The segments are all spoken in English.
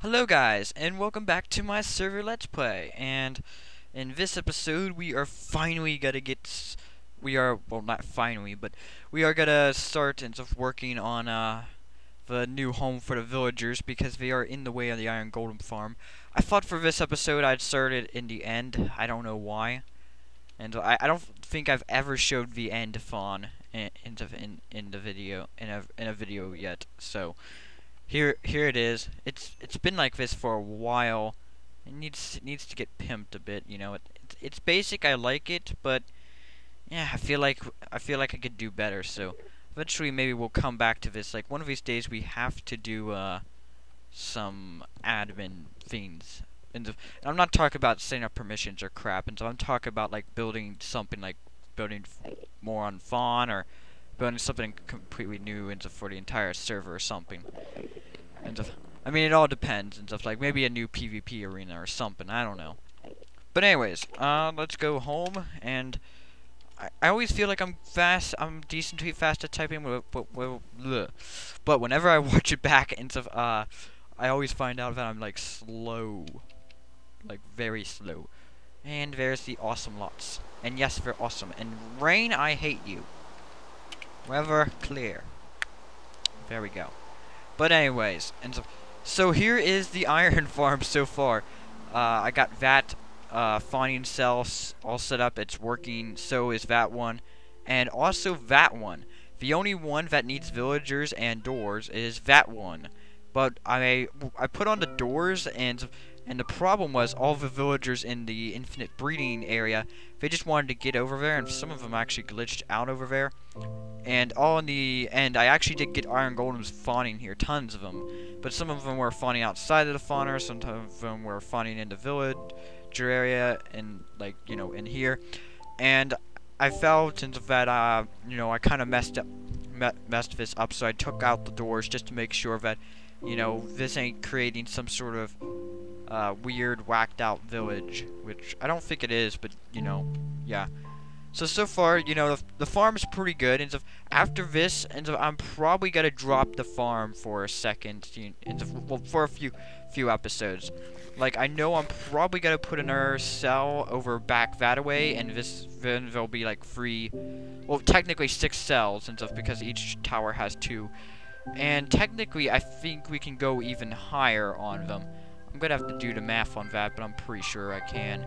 Hello guys, and welcome back to my server Let's Play. And in this episode, we are finally gonna well, not finally, but we are gonna start into working on the new home for the villagers because they are in the way of the Iron Golem farm. I thought for this episode I'd start it in the end. I don't know why, and I don't think I've ever showed the end fawn in the video in a video yet. So. Here it is. It's been like this for a while. It needs to get pimped a bit, you know. It's basic. I like it, but yeah, I feel like I could do better. So eventually, maybe we'll come back to this. Like one of these days, we have to do some admin things. And I'm not talking about setting up permissions or crap. And so I'm talking about like building something like building more on Fawn or building something completely new into for the entire server or something. And stuff. I mean, it all depends and stuff. Like maybe a new PvP arena or something. I don't know. But anyways, let's go home. And I always feel like I'm fast. I'm decently fast at typing, but whenever I watch it back and stuff, I always find out that I'm like slow, like very slow. And there's the awesome lots. And yes, they're awesome. And rain, I hate you. Weather clear. There we go. But anyways, and so here is the iron farm so far. I got that fawning cell all set up. It's working. So is that one, and also that one. The only one that needs villagers and doors is that one. But I put on the doors, and the problem was all the villagers in the infinite breeding area, they just wanted to get over there, and some of them actually glitched out over there. And all in the end, I actually did get iron golems fawning here, tons of them. But some of them were fawning outside of the fawner, some of them were fawning in the villager area, and like, you know, in here. And I felt into that, you know, I kind of messed this up, so I took out the doors just to make sure that, you know, this ain't creating some sort of weird, whacked out village, which I don't think it is, but, you know, yeah. So far, you know, the farm is pretty good, and so after this, and so I'm probably gonna drop the farm for a second, and so, well, for a few episodes. Like, I know I'm probably gonna put another cell over back that way, and then there'll be like well, technically 6 cells, and stuff, because each tower has 2. And technically, I think we can go even higher on them. I'm gonna have to do the math on that, but I'm pretty sure I can.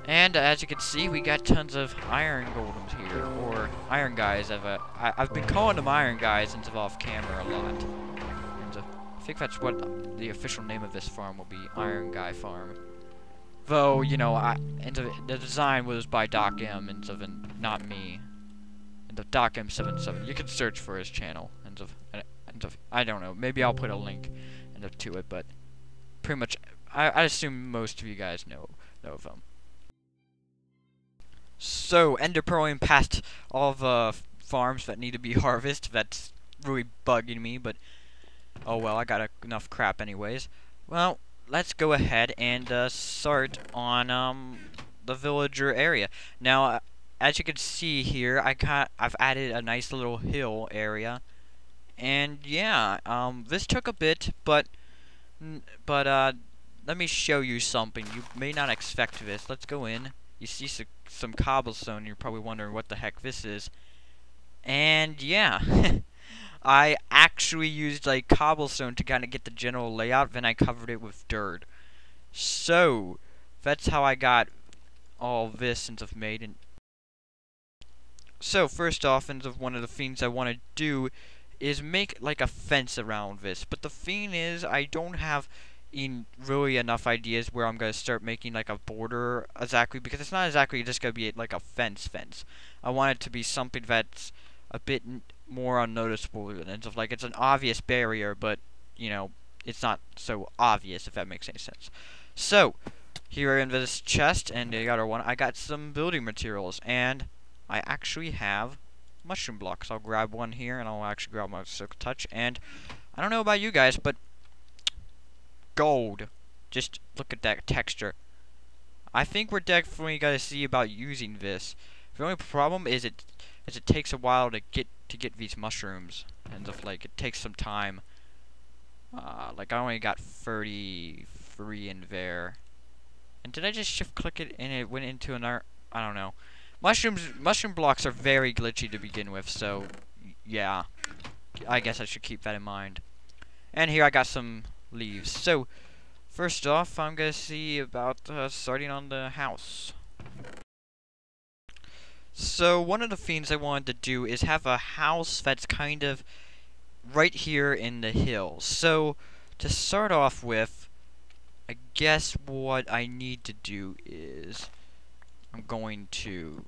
And as you can see, we got tons of iron golems here, or iron guys. I've been calling them iron guys into off camera a lot. And I think that's what the official name of this farm will be, Iron Guy Farm. Though, you know, the design was by Doc M, and not me. And of Doc M77. You can search for his channel. And I don't know. Maybe I'll put a link to it, but pretty much, I assume most of you guys know of them. So, ender pearling past all the farms that need to be harvested. That's really bugging me, but oh well, I got enough crap anyways. Well, let's go ahead and start on the villager area. Now, as you can see here, I've added a nice little hill area, and yeah, this took a bit, but let me show you something. You may not expect this. Let's go in. You see some cobblestone, you're probably wondering what the heck this is. And yeah, I actually used like cobblestone to kind of get the general layout, then I covered it with dirt. So, that's how I got all this and stuff made. And so, first off, and one of the things I want to do is make like a fence around this. But the thing is, I don't have really enough ideas where I'm gonna start making like a border exactly, because it's not exactly just gonna be like a fence. I want it to be something that's a bit more unnoticeable, and stuff. Like, it's an obvious barrier, but you know, it's not so obvious, if that makes any sense. So here in this chest, and the other one, I got some building materials, and I actually have mushroom blocks. I'll grab one here, and I'll actually grab my silk touch, and I don't know about you guys, but gold. Just look at that texture. I think we're definitely gonna see about using this. The only problem is it takes a while to get these mushrooms, and stuff. Like, it takes some time. like I only got 33 in there. And did I just shift click it and it went into another? I don't know. Mushroom blocks are very glitchy to begin with, so yeah. I guess I should keep that in mind. And here I got some leaves. So first off, I'm gonna see about starting on the house. So one of the things I wanted to do is have a house that's kind of right here in the hills. So to start off with, I guess what I need to do is I'm going to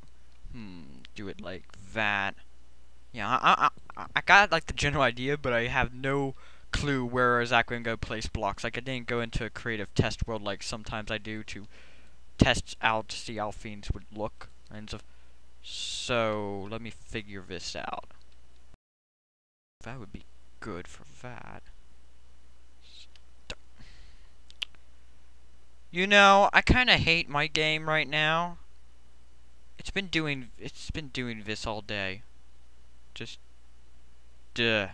do it like that. Yeah, I got like the general idea, but I have no clue where exactly I'm gonna place blocks. Like I didn't go into a creative test world like sometimes I do to test out to see how things would look and so let me figure this out. That would be good for that. You know, I kind of hate my game right now. It's been doing this all day. Just duh.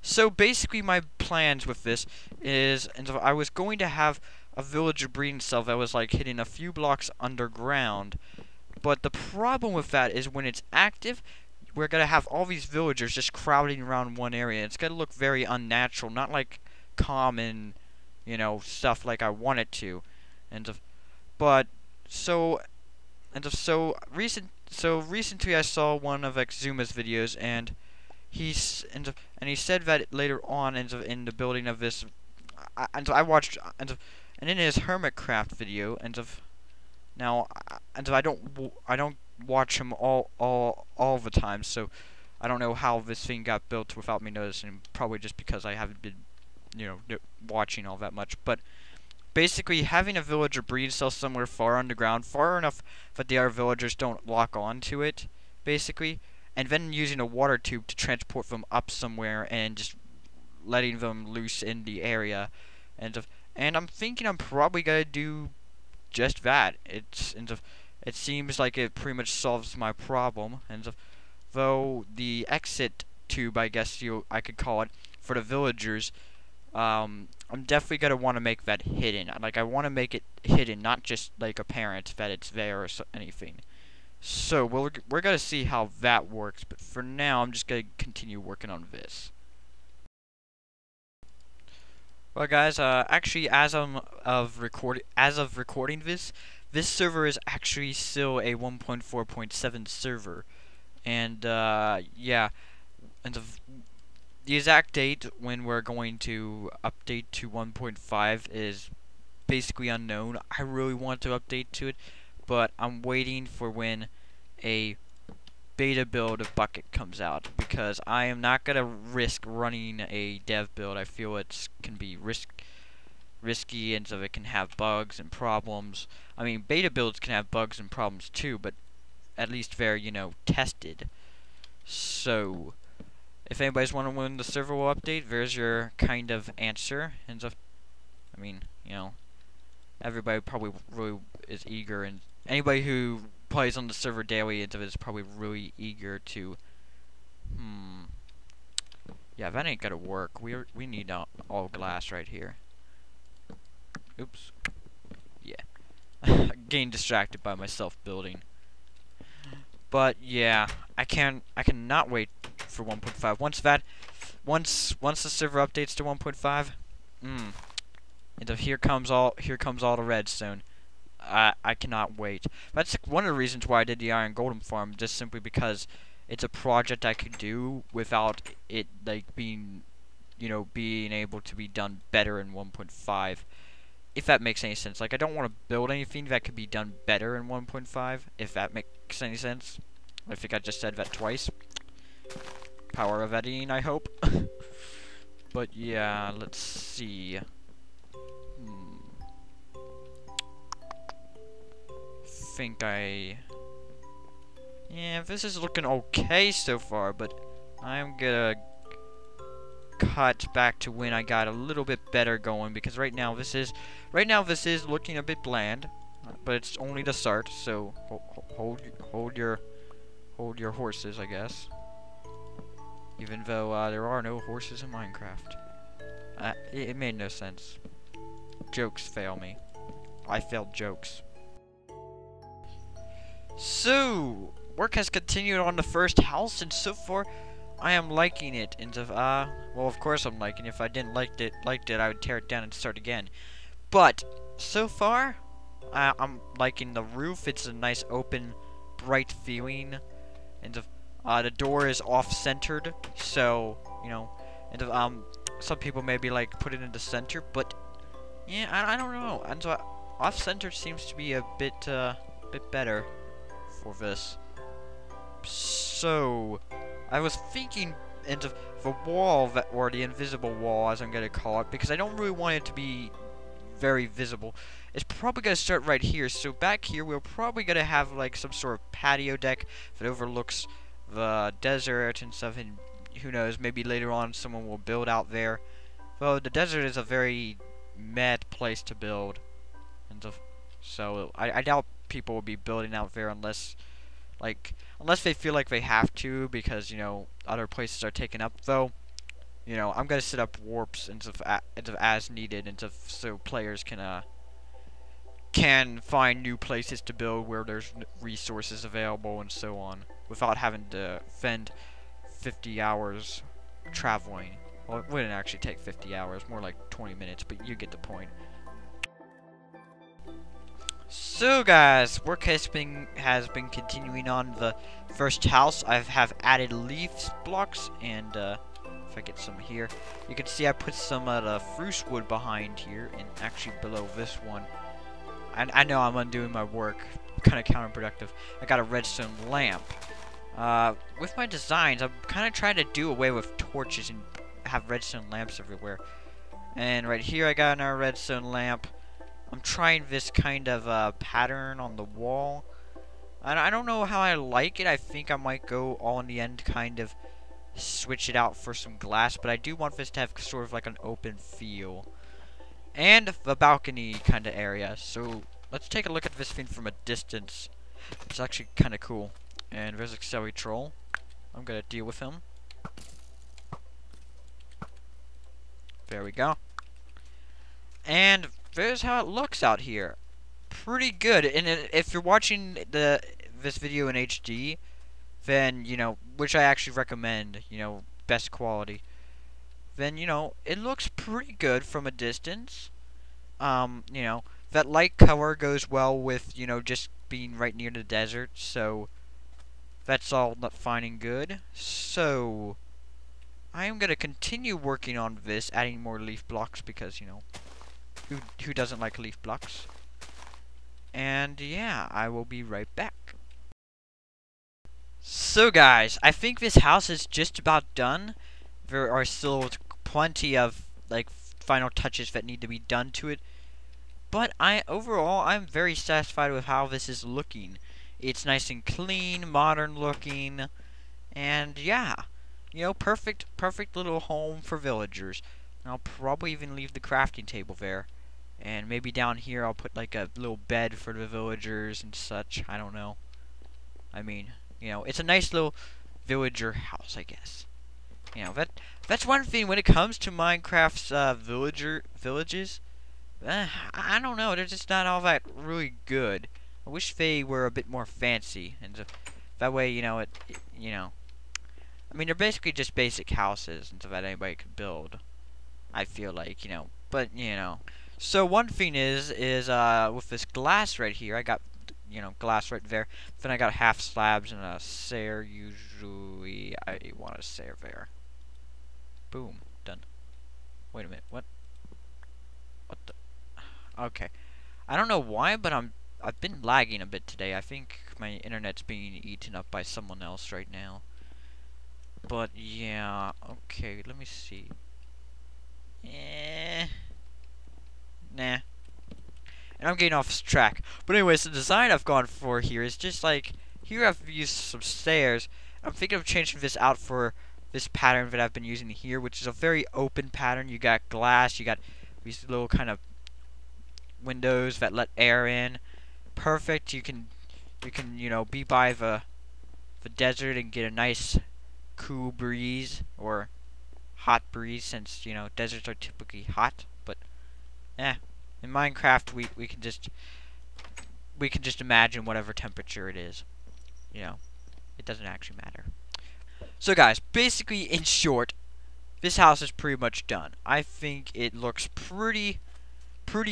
So basically my plans with this is, and so I was going to have a villager breeding cell that was like hidden a few blocks underground, but the problem with that is when it's active, we're gonna have all these villagers just crowding around one area. It's gonna look very unnatural, not like common, you know, stuff like I want it to, but so recently I saw one of Exuma's videos and he said that later on in the building of this, I watched and in his Hermitcraft video I don't watch him all the time, so I don't know how this thing got built without me noticing. Probably just because I haven't been, you know, watching all that much. But basically, having a villager breed cell somewhere far underground, far enough that the other villagers don't lock onto it, basically, and then using a water tube to transport them up somewhere and just letting them loose in the area, and I'm thinking I'm probably gonna do just that. It seems like it pretty much solves my problem, though the exit tube, I guess I could call it, for the villagers, I'm definitely gonna want to make that hidden. Like I want to make it hidden, not just like apparent that it's there or anything. So we're gonna see how that works. But for now, I'm just gonna continue working on this. Well, guys, actually, as of recording this server is actually still a 1.4.7 server, and yeah, and the exact date when we're going to update to 1.5 is basically unknown. I really want to update to it, but I'm waiting for when a beta build of Bucket comes out, because I am not gonna risk running a dev build. I feel it can be risky, and so it can have bugs and problems. I mean, beta builds can have bugs and problems too, but at least they're, you know, tested. So if anybody's wondering when the server will update, there's your kind of answer. And so, I mean, you know, everybody probably really is eager, and anybody who plays on the server daily is probably really eager to. Yeah, that ain't gonna work. We need all glass right here. Oops. Yeah. Getting distracted by myself building. But yeah, I cannot wait for 1.5. Once the server updates to 1.5, and here comes all the redstone. I cannot wait. That's one of the reasons why I did the iron golem farm, just simply because it's a project I could do without it like being able to be done better in 1.5. If that makes any sense. Like, I don't want to build anything that could be done better in 1.5, if that makes any sense. I think I just said that twice. Power of editing, I hope. But yeah, let's see. Yeah, this is looking okay so far, but I'm gonna cut back to when I got a little bit better going, because right now this is looking a bit bland, but it's only the start. So hold your horses, I guess. even though there are no horses in Minecraft. It made no sense. Jokes fail me. I failed jokes. So, work has continued on the first house, and so far, I am liking it. And well, of course I'm liking it. If I didn't like it, I would tear it down and start again. But so far, I'm liking the roof. It's a nice, open, bright feeling, and the door is off-centered. So you know, and some people maybe like put it in the center, but yeah, I don't know. And so off-centered seems to be a bit better for this. So I was thinking into the wall, or the invisible wall, as I'm gonna call it, because I don't really want it to be very visible. It's probably gonna start right here. So back here, we're probably gonna have like some sort of patio deck that overlooks the desert and stuff. And who knows, maybe later on someone will build out there. Though the desert is a very mad place to build, and so I doubt people will be building out there unless they feel like they have to, because you know other places are taken up. Though you know, I'm gonna set up warps as needed, so players can find new places to build where there's resources available and so on, without having to spend 50 hours traveling. Well, it wouldn't actually take 50 hours, more like 20 minutes, but you get the point. So guys, work has been continuing on the first house. I have added leaf blocks, and if I get some here, you can see I put some of the spruce wood behind here, and actually below this one. I know I'm undoing my work, kind of counterproductive. I got a redstone lamp. With my designs, I'm kind of trying to do away with torches and have redstone lamps everywhere. And right here I got another redstone lamp. I'm trying this kind of pattern on the wall. And I don't know how I like it. I think I might go all in the end, kind of switch it out for some glass, but I do want this to have sort of like an open feel. And the balcony kind of area. So let's take a look at this thing from a distance. It's actually kind of cool. And there's a celery troll. I'm gonna deal with him. There we go. And there's how it looks out here. Pretty good. And if you're watching this video in HD, then, you know, which I actually recommend, you know, best quality, then, you know, it looks pretty good from a distance. You know, that light color goes well with, you know, just being right near the desert, so that's all fine and good. So I am gonna continue working on this, adding more leaf blocks, because, you know, who doesn't like leaf blocks? And yeah, I will be right back. So guys, I think this house is just about done. There are still plenty of like final touches that need to be done to it, but overall I'm very satisfied with how this is looking. It's nice and clean, modern looking, and yeah, you know, perfect little home for villagers. And I'll probably even leave the crafting table there. And maybe down here I'll put like a little bed for the villagers and such. I don't know. I mean, you know, it's a nice little villager house, I guess. You know, that's one thing when it comes to Minecraft's villages. I don't know, they're just not all that really good. I wish they were a bit more fancy, and so that way, you know, you know, I mean, they're basically just basic houses, and so that anybody could build. I feel like, you know, but you know. So one thing is with this glass right here, I got, you know, glass right there. Then I got half slabs and a stair. Usually I want a stair there. Boom, done. Wait a minute, what? What the? Okay, I don't know why, but I've been lagging a bit today. I think my internet's being eaten up by someone else right now. But yeah, okay, let me see. Nah. And I'm getting off track. But anyways, the design I've gone for here is just like, here I've used some stairs. I'm thinking of changing this out for this pattern that I've been using here, which is a very open pattern. You got glass, you got these little kind of windows that let air in. Perfect. You can, you know, be by the desert and get a nice cool breeze or hot breeze, since you know deserts are typically hot. But in Minecraft we can just imagine whatever temperature it is. You know, it doesn't actually matter. So guys, basically in short, this house is pretty much done. I think it looks pretty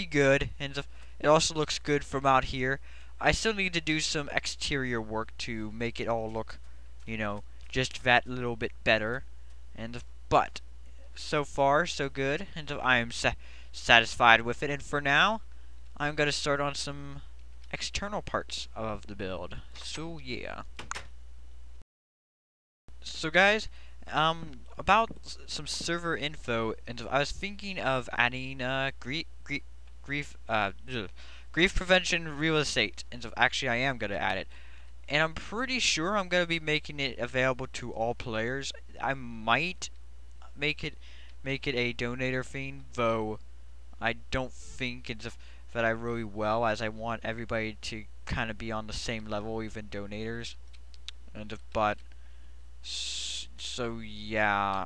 good, and it also looks good from out here. I still need to do some exterior work to make it all look, you know, just that little bit better. But so far so good, and I am satisfied with it. And for now, I'm gonna start on some external parts of the build. So yeah. So guys, about some server info, and I was thinking of adding grief prevention real estate, and so actually I am gonna add it, and I'm pretty sure I'm gonna be making it available to all players. I might make it a donator thing, though I don't think it's that I really will, as I want everybody to kind of be on the same level, even donators, but. So yeah,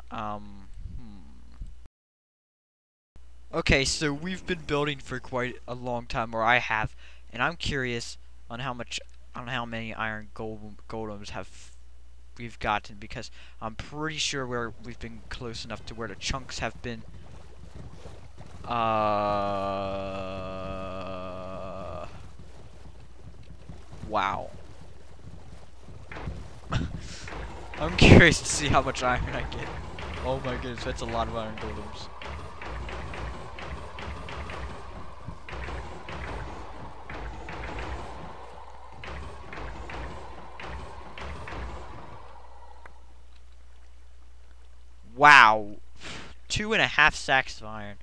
Okay, so we've been building for quite a long time, or I have, and I'm curious on how many iron golems we've gotten, because I'm pretty sure we've been close enough to where the chunks have been. Wow. I'm curious to see how much iron I get. Oh my goodness, that's a lot of iron golems. Wow. 2.5 sacks of iron.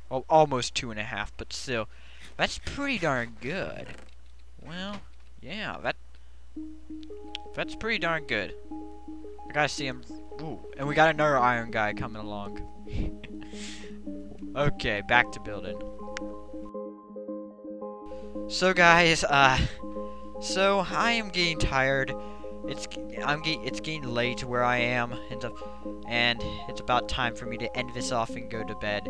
Well, almost 2.5, but still. That's pretty darn good. Well, yeah, that's pretty darn good. I gotta see him. Ooh, and we got another iron guy coming along. Okay, back to building. So guys, so I am getting tired. It's getting late where I am, and it's about time for me to end this off and go to bed.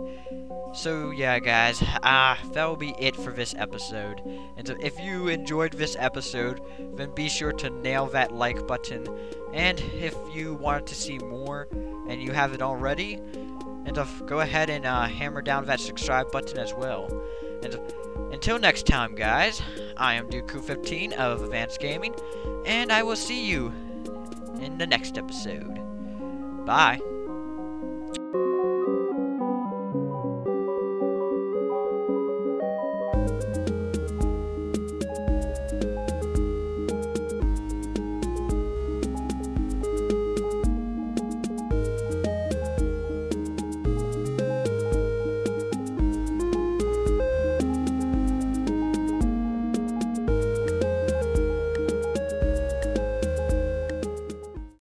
So yeah, guys, that will be it for this episode. And so if you enjoyed this episode, then be sure to nail that like button. And if you want to see more and you haven't already, and go ahead and hammer down that subscribe button as well. And until next time, guys, I am Dxtory of Advanced Gaming, and I will see you in the next episode. Bye.